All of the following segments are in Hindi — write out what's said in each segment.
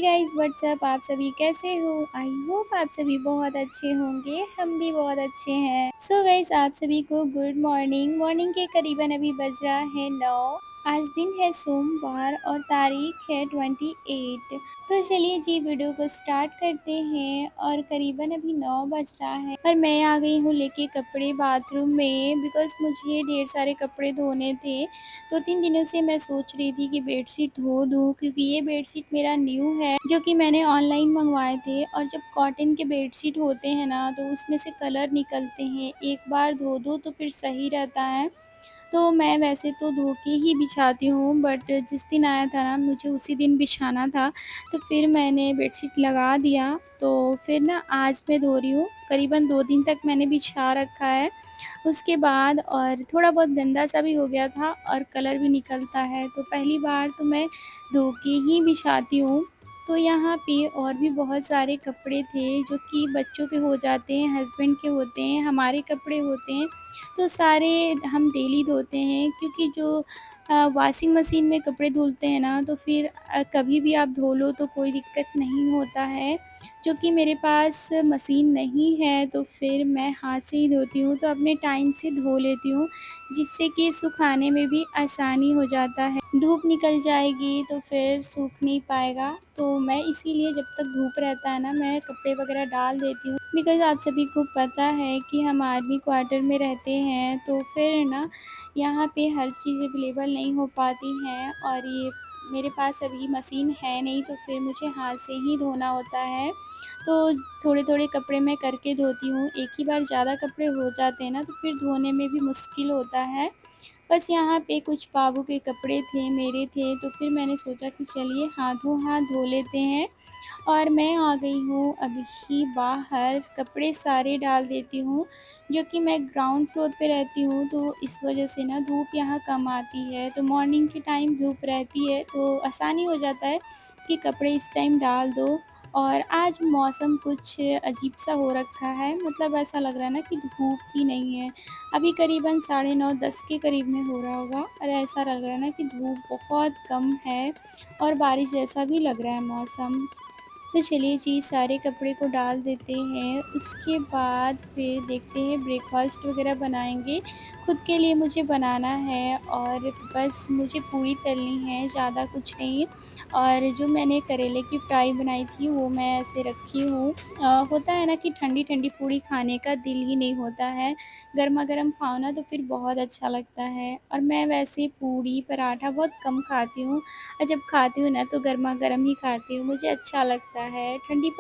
गाइस व्हाट्सअप, आप सभी कैसे हो? आई होप आप सभी बहुत अच्छे होंगे, हम भी बहुत अच्छे हैं। सो गाइस आप सभी को गुड मॉर्निंग। मॉर्निंग के करीबन अभी बज रहा है 9। आज दिन है सोमवार और तारीख है 28। तो चलिए जी वीडियो को स्टार्ट करते हैं और करीबन अभी 9 बज रहा है और मैं आ गई हूँ लेके कपड़े बाथरूम में बिकॉज़ मुझे ढेर सारे कपड़े धोने थे। 2-3 दिनों से मैं सोच रही थी कि बेडशीट धो दूँ क्योंकि ये बेडशीट मेरा न्यू है जो कि मैंने ऑनलाइन मंगवाए थे और जब कॉटन के बेडशीट होते हैं ना तो उसमें से कलर निकलते हैं। एक बार धो दो तो फिर सही रहता है। तो मैं वैसे तो धो के ही बिछाती हूँ बट जिस दिन आया था ना मुझे उसी दिन बिछाना था तो फिर मैंने बेडशीट लगा दिया। तो फिर ना आज मैं धो रही हूँ, करीबन 2 दिन तक मैंने बिछा रखा है। उसके बाद और थोड़ा बहुत गंदा-सा भी हो गया था और कलर भी निकलता है, तो पहली बार तो मैं धो के ही बिछाती हूँ। तो यहाँ पे और भी बहुत सारे कपड़े थे जो कि बच्चों के हो जाते हैं, हस्बैंड के होते हैं, हमारे कपड़े होते हैं, तो सारे हम डेली धोते हैं क्योंकि जो वॉशिंग मशीन में कपड़े धुलते हैं ना तो फिर कभी भी आप धो लो तो कोई दिक्कत नहीं होता है। जो कि मेरे पास मशीन नहीं है तो फिर मैं हाथ से ही धोती हूँ, तो अपने टाइम से धो लेती हूँ, जिससे कि सुखाने में भी आसानी हो जाता है। धूप निकल जाएगी तो फिर सूख नहीं पाएगा, तो मैं इसीलिए जब तक धूप रहता है ना मैं कपड़े वगैरह डाल देती हूँ। बिकॉज़ आप सभी को पता है कि हम आर्मी क्वार्टर में रहते हैं तो फिर ना यहाँ पे हर चीज़ अवेलेबल नहीं हो पाती हैं और ये मेरे पास अभी मशीन है नहीं तो फिर मुझे हाथ से ही धोना होता है। तो थोड़े-थोड़े कपड़े मैं करके धोती हूँ, एक ही बार ज़्यादा कपड़े हो जाते हैं ना तो फिर धोने में भी मुश्किल होता है। बस यहाँ पे कुछ बाबू के कपड़े थे, मेरे थे, तो फिर मैंने सोचा कि चलिए हाथों-हाथ धो लेते हैं और मैं आ गई हूँ अभी बाहर, कपड़े सारे डाल देती हूँ, जो कि मैं ग्राउंड फ्लोर पे रहती हूँ तो इस वज़ह से ना धूप यहाँ कम आती है, तो मॉर्निंग के टाइम धूप रहती है तो आसानी हो जाता है कि कपड़े इस टाइम डाल दो। और आज मौसम कुछ अजीब-सा हो रखा है, मतलब ऐसा लग रहा है ना कि धूप ही नहीं है। अभी करीबन साढ़े 9 10 के करीब में हो रहा होगा और ऐसा लग रहा है ना कि धूप बहुत कम है और बारिश जैसा भी लग रहा है मौसम। तो चलिए जी सारे कपड़े को डाल देते हैं, उसके बाद फिर देखते हैं ब्रेकफ़ास्ट वग़ैरह बनाएँगे। खुद के लिए मुझे बनाना है और बस मुझे पूरी तलनी है, ज़्यादा कुछ नहीं। और जो मैंने करेले की फ्राई बनाई थी वो मैं ऐसे रखी हूँ। होता है ना कि ठंडी-ठंडी पूड़ी खाने का दिल ही नहीं होता है, गरमा-गरम खाओ ना तो फिर बहुत अच्छा लगता है। और मैं वैसे पूड़ी, पराठा बहुत कम खाती हूँ और जब खाती हूँ ना तो गरमा-गरम ही खाती हूँ, मुझे अच्छा लगता है। ठंडी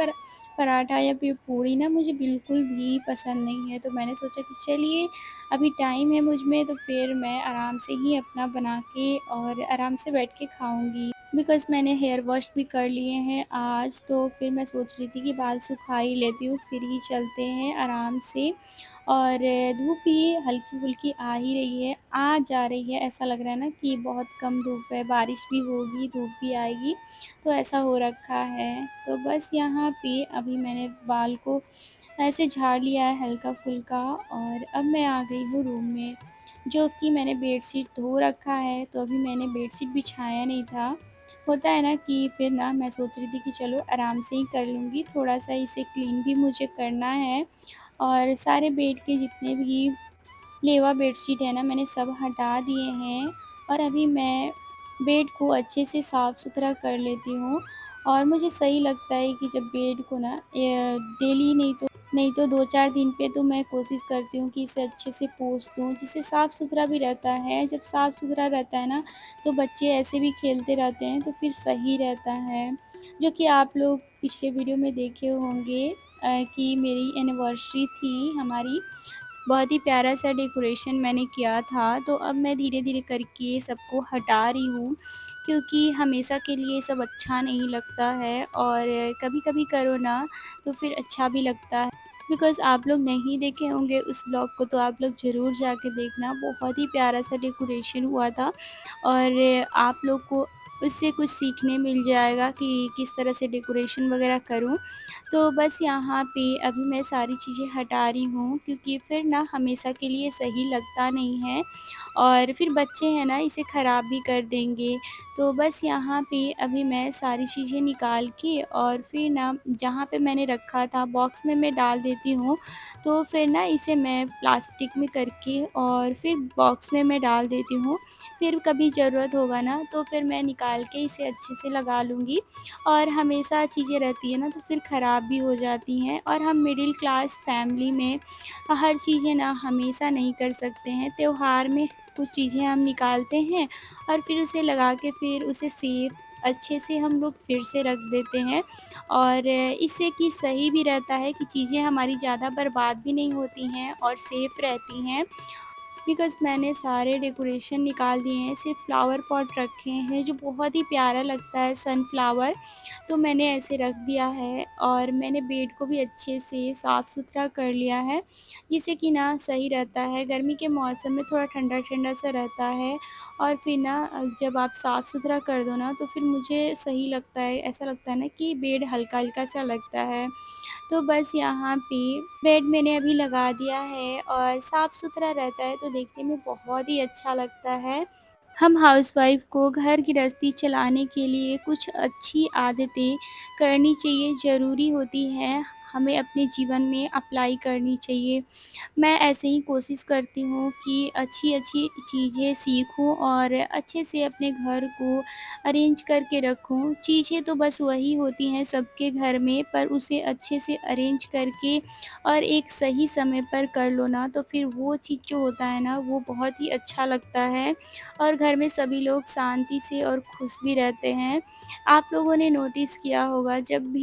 पराठा या फिर पूड़ी ना मुझे बिल्कुल भी पसंद नहीं है, तो मैंने सोचा कि चलिए अभी टाइम है मुझ में तो फिर मैं आराम से ही अपना बना के और आराम से बैठ के खाऊँगी। बिकॉज़ मैंने हेयर वॉश भी कर लिए हैं आज, तो फिर मैं सोच रही थी कि बाल सुखा ही लेती हूँ, फिर ही चलते हैं आराम से। और धूप भी हल्की-फुल्की आ ही रही है, आ जा रही है, ऐसा लग रहा है ना कि बहुत कम धूप है, बारिश भी होगी, धूप भी आएगी, तो ऐसा हो रखा है। तो बस यहाँ पे अभी मैंने बाल को ऐसे झाड़ लिया है हल्का-फुल्का और अब मैं आ गई हूँ रूम में, जो कि मैंने बेडशीट धो रखा है, तो अभी मैंने बेडशीट बिछाया नहीं था। होता है ना कि फिर ना मैं सोच रही थी कि चलो आराम से ही कर लूँगी, थोड़ा-सा इसे क्लीन भी मुझे करना है और सारे बेड के जितने भी लेवा बेडशीट है ना मैंने सब हटा दिए हैं और अभी मैं बेड को अच्छे से साफ़-सुथरा कर लेती हूँ। और मुझे सही लगता है कि जब बेड को ना डेली नहीं तो 2-4 दिन पे तो मैं कोशिश करती हूँ कि इसे अच्छे से पोंछ दूँ, जिससे साफ़-सुथरा भी रहता है। जब साफ़-सुथरा रहता है ना, तो बच्चे ऐसे भी खेलते रहते हैं, तो फिर सही रहता है। जो कि आप लोग पिछले वीडियो में देखे होंगे कि मेरी एनिवर्सरी थी हमारी, बहुत ही प्यारा-सा डेकोरेशन मैंने किया था, तो अब मैं धीरे-धीरे करके सबको हटा रही हूँ, क्योंकि हमेशा के लिए सब अच्छा नहीं लगता है और कभी-कभी करो ना, तो फिर अच्छा भी लगता है। बिकॉज़ आप लोग नहीं देखे होंगे उस ब्लॉग को तो आप लोग ज़रूर जाके देखना, बहुत ही प्यारा-सा डेकोरेशन हुआ था और आप लोग को उससे कुछ सीखने मिल जाएगा कि किस तरह से डेकोरेशन वगैरह करूँ। तो बस यहाँ पे अभी मैं सारी चीज़ें हटा रही हूँ, क्योंकि फिर ना हमेशा के लिए सही लगता नहीं है और फिर बच्चे हैं ना इसे ख़राब भी कर देंगे। तो बस यहाँ पे अभी मैं सारी चीज़ें निकाल के और फिर ना जहाँ पे मैंने रखा था बॉक्स में मैं डाल देती हूँ। तो फिर ना इसे मैं प्लास्टिक में करके और फिर बॉक्स में मैं डाल देती हूँ। फिर कभी ज़रूरत होगा ना तो फिर मैं निकाल के इसे अच्छे से लगा लूँगी। और हमेशा चीज़ें रहती है ना तो फिर ख़राब भी हो जाती हैं, और हम मिडिल क्लास फैमिली में हर चीज़ें ना हमेशा नहीं कर सकते हैं। त्योहार में कुछ चीज़ें हम निकालते हैं और फिर उसे लगा के फिर उसे सेफ अच्छे से हम लोग फिर से रख देते हैं, और इससे कि सही भी रहता है कि चीज़ें हमारी ज़्यादा बर्बाद भी नहीं होती हैं और सेफ रहती हैं। बिकॉज़ मैंने सारे डेकोरेशन निकाल दिए हैं, सिर्फ़ फ्लावर पॉट रखे हैं जो बहुत ही प्यारा लगता है सनफ्लावर, तो मैंने ऐसे रख दिया है। और मैंने बेड को भी अच्छे से साफ़-सुथरा कर लिया है, जिससे कि ना सही रहता है। गर्मी के मौसम में थोड़ा ठंडा-ठंडा सा रहता है, और फिर ना जब आप साफ़-सुथरा कर दो ना तो फिर मुझे सही लगता है, ऐसा लगता है ना कि बेड हल्का-हल्का सा लगता है। तो बस यहाँ पे बेड मैंने अभी लगा दिया है और साफ़-सुथरा रहता है तो देखने में बहुत ही अच्छा लगता है। हम हाउसवाइफ़ को घर गृहस्थी चलाने के लिए कुछ अच्छी आदतें करनी चाहिए, ज़रूरी होती हैं, हमें अपने जीवन में अप्लाई करनी चाहिए। मैं ऐसे ही कोशिश करती हूँ कि अच्छी-अच्छी चीज़ें सीखूँ और अच्छे से अपने घर को अरेंज करके रखूँ। चीज़ें तो बस वही होती हैं सबके घर में, पर उसे अच्छे से अरेंज करके और एक सही समय पर कर लो ना, तो फिर वो चीज़ जो होता है ना, वो बहुत ही अच्छा लगता है और घर में सभी लोग शांति से और खुश भी रहते हैं। आप लोगों ने नोटिस किया होगा जब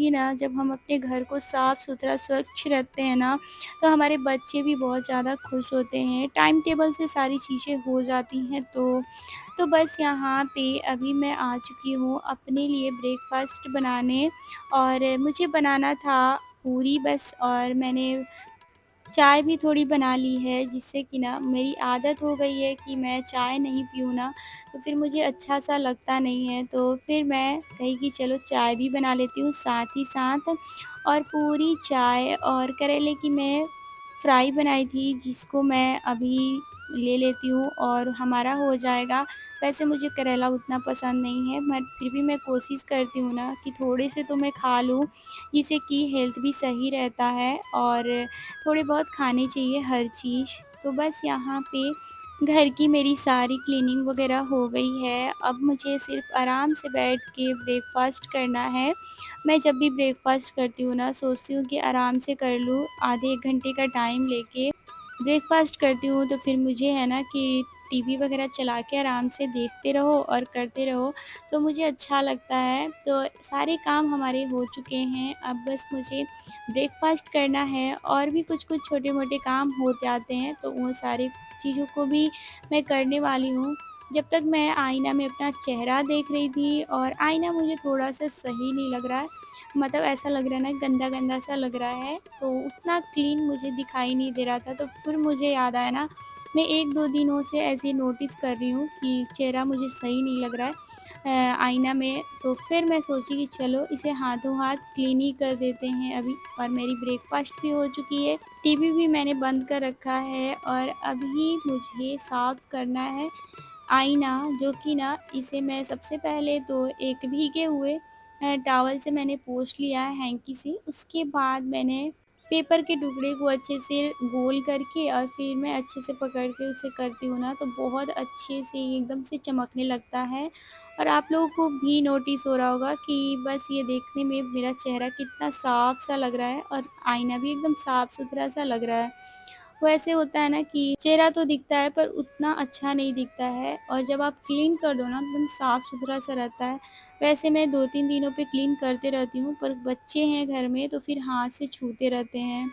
हम अपने घर को साफ-सुथरा, स्वच्छ रखते हैं ना, तो हमारे बच्चे भी बहुत ज़्यादा खुश होते हैं। टाइम टेबल से सारी चीज़ें हो जाती हैं तो बस यहाँ पे अभी मैं आ चुकी हूँ अपने लिए ब्रेकफ़ास्ट बनाने, और मुझे बनाना था पूरी बस, और मैंने चाय भी थोड़ी बना ली है, जिससे कि ना मेरी आदत हो गई है कि मैं चाय नहीं पीऊँ ना तो फिर मुझे अच्छा-सा लगता नहीं है। तो फिर मैं कही कि चलो चाय भी बना लेती हूँ साथ ही साथ, और पूरी चाय और करेले की मैं फ्राई बनाई थी, जिसको मैं अभी ले लेती हूँ और हमारा हो जाएगा। वैसे मुझे करेला उतना पसंद नहीं है, बट फिर भी मैं कोशिश करती हूँ ना कि थोड़े से तो मैं खा लूँ, जिससे कि हेल्थ भी सही रहता है, और थोड़े बहुत खाने चाहिए हर चीज़। तो बस यहाँ पे घर की मेरी सारी क्लीनिंग वग़ैरह हो गई है। अब मुझे सिर्फ़ आराम से बैठ के ब्रेकफ़ास्ट करना है। मैं जब भी ब्रेकफ़ास्ट करती हूँ ना, सोचती हूँ कि आराम से कर लूँ, आधे 1 घंटे का टाइम लेके ब्रेकफ़ास्ट करती हूँ, तो फिर मुझे है ना कि टीवी वग़ैरह चला के आराम से देखते रहो और करते रहो, तो मुझे अच्छा लगता है। तो सारे काम हमारे हो चुके हैं, अब बस मुझे ब्रेकफ़ास्ट करना है, और भी कुछ-कुछ छोटे-मोटे काम हो जाते हैं, तो वो सारी चीज़ों को भी मैं करने वाली हूँ। जब तक मैं आईना में अपना चेहरा देख रही थी, और आईना मुझे थोड़ा-सा सही नहीं लग रहा है, मतलब ऐसा लग रहा है ना गंदा-गंदा सा लग रहा है, तो उतना क्लीन मुझे दिखाई नहीं दे रहा था। तो फिर मुझे याद आया ना, मैं 1-2 दिनों से ऐसे नोटिस कर रही हूँ कि चेहरा मुझे सही नहीं लग रहा है आईना में, तो फिर मैं सोची कि चलो इसे हाथों-हाथ क्लीन ही कर देते हैं अभी। और मेरी ब्रेकफ़ास्ट भी हो चुकी है, टीवी भी मैंने बंद कर रखा है, और अभी मुझे साफ़ करना है आईना, जो कि ना इसे मैं सबसे पहले तो एक भीगे हुए टॉवल से मैंने पोंछ लिया है हैंकी से। उसके बाद मैंने पेपर के टुकड़े को अच्छे से गोल करके और फिर मैं अच्छे से पकड़ के उसे करती हूँ ना, तो बहुत अच्छे से एकदम से चमकने लगता है। और आप लोगों को भी नोटिस हो रहा होगा कि बस ये देखने में मेरा चेहरा कितना साफ सा लग रहा है, और आईना भी एकदम साफ सुथरा सा लग रहा है। वो ऐसे होता है ना कि चेहरा तो दिखता है पर उतना अच्छा नहीं दिखता है, और जब आप क्लीन कर दो ना एकदम साफ-सुथरा सा रहता है। वैसे मैं 2-3 दिनों पे क्लीन करते रहती हूँ, पर बच्चे हैं घर में तो फिर हाथ से छूते रहते हैं।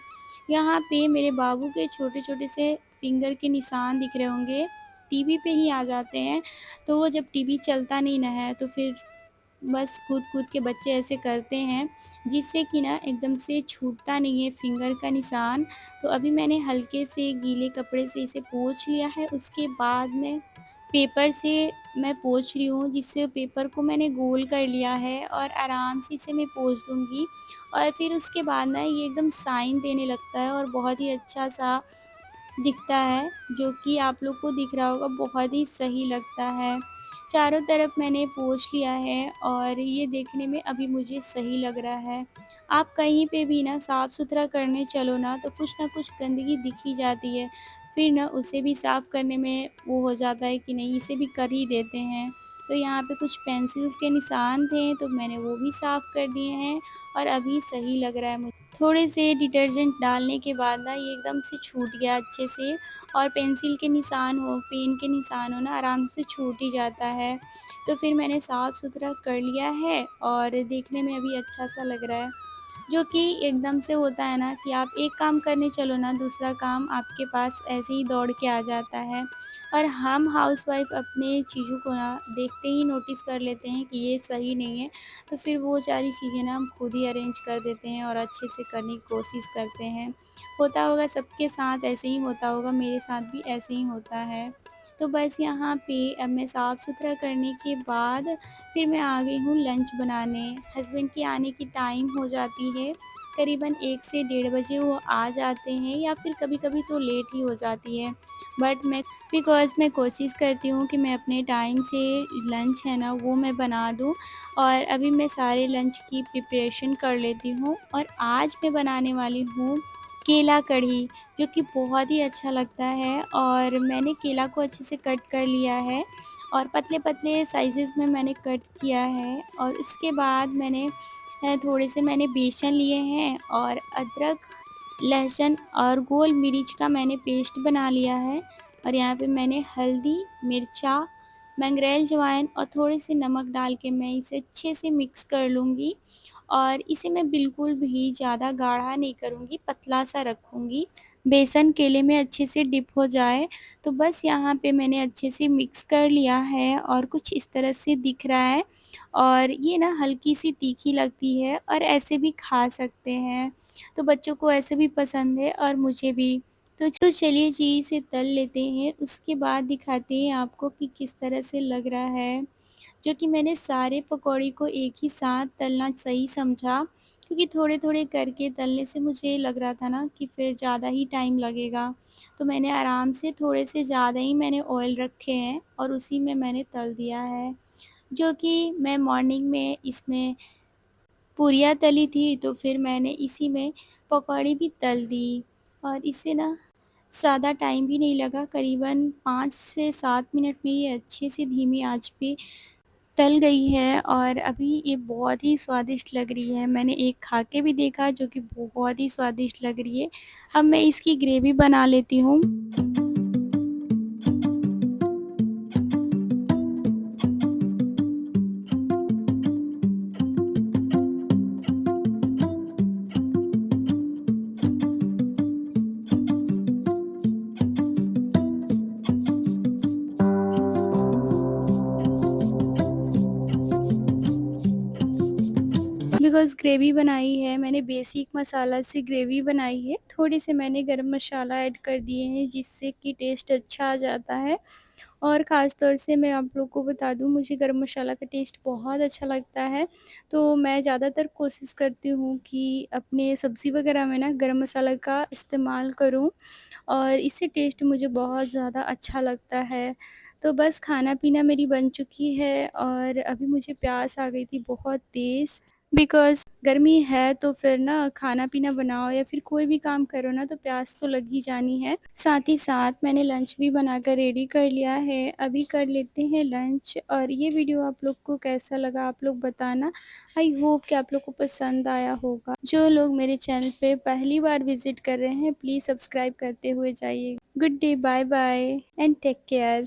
यहाँ पे मेरे बाबू के छोटे-छोटे से फिंगर के निशान दिख रहे होंगे, टीवी पे ही आ जाते हैं। तो वो जब टीवी चलता नहीं ना है तो फिर बस कूद-कूद के बच्चे ऐसे करते हैं, जिससे कि ना एकदम से छूटता नहीं है फिंगर का निशान। तो अभी मैंने हल्के से गीले कपड़े से इसे पोंछ लिया है, उसके बाद में पेपर से मैं पोंछ रही हूँ, जिससे पेपर को मैंने गोल कर लिया है और आराम से इसे मैं पोंछ दूँगी। और फिर उसके बाद ना ये एकदम शाइन देने लगता है और बहुत ही अच्छा-सा दिखता है, जो कि आप लोग को दिख रहा होगा, बहुत ही सही लगता है। चारों तरफ मैंने पोंछ लिया है और ये देखने में अभी मुझे सही लग रहा है। आप कहीं पे भी ना साफ-सुथरा करने चलो ना, तो कुछ ना कुछ गंदगी दिख ही जाती है। फिर ना उसे भी साफ करने में वो हो जाता है कि नहीं, इसे भी कर ही देते हैं। तो यहाँ पे कुछ पेंसिल्स के निशान थे, तो मैंने वो भी साफ कर दिए हैं और अभी सही लग रहा है मुझे। थोड़े से डिटर्जेंट डालने के बाद ना ये एकदम से छूट गया अच्छे से, और पेंसिल के निशान हो, पेन के निशान हो ना, आराम से छूट ही जाता है। तो फिर मैंने साफ़-सुथरा कर लिया है और देखने में अभी अच्छा-सा लग रहा है। जो कि एकदम से होता है ना कि आप एक काम करने चलो ना, दूसरा काम आपके पास ऐसे ही दौड़ के आ जाता है। और हम हाउसवाइफ़ अपने चीज़ों को ना देखते ही नोटिस कर लेते हैं कि ये सही नहीं है, तो फिर वो सारी चीज़ें ना हम खुद ही अरेंज कर देते हैं और अच्छे से करने की कोशिश करते हैं। होता होगा सबके साथ ऐसे ही होता होगा, मेरे साथ भी ऐसे ही होता है। तो बस यहाँ पे अब मैं साफ़-सुथरा करने के बाद फिर मैं आ गई हूँ लंच बनाने। हस्बैंड के आने की टाइम हो जाती है, करीबन 1 से डेढ़ बजे वो आ जाते हैं, या फिर कभी-कभी तो लेट ही हो जाती है। बट मैं बिकॉज़ मैं कोशिश करती हूँ कि मैं अपने टाइम से लंच है ना वो मैं बना दूँ, और अभी मैं सारे लंच की प्रिपरेशन कर लेती हूँ। और आज मैं बनाने वाली हूँ केला कढ़ी, जो कि बहुत ही अच्छा लगता है। और मैंने केला को अच्छे से कट कर लिया है और पतले-पतले साइज़ेज़ में मैंने कट किया है, और उसके बाद मैंने थोड़े से मैंने बेसन लिए हैं और अदरक, लहसुन और गोल मिर्च का मैंने पेस्ट बना लिया है। और यहाँ पे मैंने हल्दी, मिर्चा, मंगरेल अजवाइन और थोड़े से नमक डाल के मैं इसे अच्छे से मिक्स कर लूँगी। और इसे मैं बिल्कुल भी ज़्यादा गाढ़ा नहीं करूँगी, पतला-सा रखूँगी। बेसन केले में अच्छे से डिप हो जाए, तो बस यहाँ पे मैंने अच्छे से मिक्स कर लिया है और कुछ इस तरह से दिख रहा है। और ये ना हल्की-सी तीखी लगती है और ऐसे भी खा सकते हैं। तो बच्चों को ऐसे भी पसंद है और मुझे भी। तो चलिए जी, इसे तल लेते हैं, उसके बाद दिखाते हैं आपको कि किस तरह से लग रहा है। जो कि मैंने सारे पकौड़े को एक ही साथ तलना सही समझा, क्योंकि थोड़े-थोड़े करके तलने से मुझे लग रहा था ना कि फिर ज़्यादा ही टाइम लगेगा। तो मैंने आराम से थोड़े से ज़्यादा ही मैंने ऑयल रखे हैं और उसी में मैंने तल दिया है। जो कि मैं मॉर्निंग में इसमें पूरियाँ तली थी, तो फिर मैंने इसी में पकौड़ी भी तल दी। और इससे ना ज़्यादा टाइम भी नहीं लगा, करीबन 5 से 7 मिनट में ये अच्छे से धीमी आँच पे तल गई है और अभी ये बहुत ही स्वादिष्ट लग रही है। मैंने एक खा के भी देखा, जो कि बहुत ही स्वादिष्ट लग रही है। अब मैं इसकी ग्रेवी बना लेती हूँ। बिकॉज़ ग्रेवी बनाई है, मैंने बेसिक मसाला से ग्रेवी बनाई है। थोड़े से मैंने गरम मसाला ऐड कर दिए हैं, जिससे कि टेस्ट अच्छा आ जाता है। और ख़ास तौर से मैं आप लोग को बता दूँ, मुझे गरम मसाला का टेस्ट बहुत अच्छा लगता है। तो मैं ज़्यादातर कोशिश करती हूँ कि अपने सब्ज़ी वग़ैरह में ना गरम मसाला का इस्तेमाल करूँ, और इससे टेस्ट मुझे बहुत ज़्यादा अच्छा लगता है। तो बस खाना-पीना मेरी बन चुकी है और अभी मुझे प्यास आ गई थी बहुत तेज़, बिकॉज़ गर्मी है, तो फिर ना खाना-पीना बनाओ या फिर कोई भी काम करो ना, तो प्यास तो लग ही जानी है। साथ ही साथ मैंने लंच भी बनाकर रेडी कर लिया है। अभी कर लेते हैं लंच, और ये वीडियो आप लोग को कैसा लगा आप लोग बताना। आई होप कि आप लोग को पसंद आया होगा। जो लोग मेरे चैनल पे पहली बार विज़िट कर रहे हैं, प्लीज़ सब्सक्राइब करते हुए जाइए। Good day, bye bye and take care.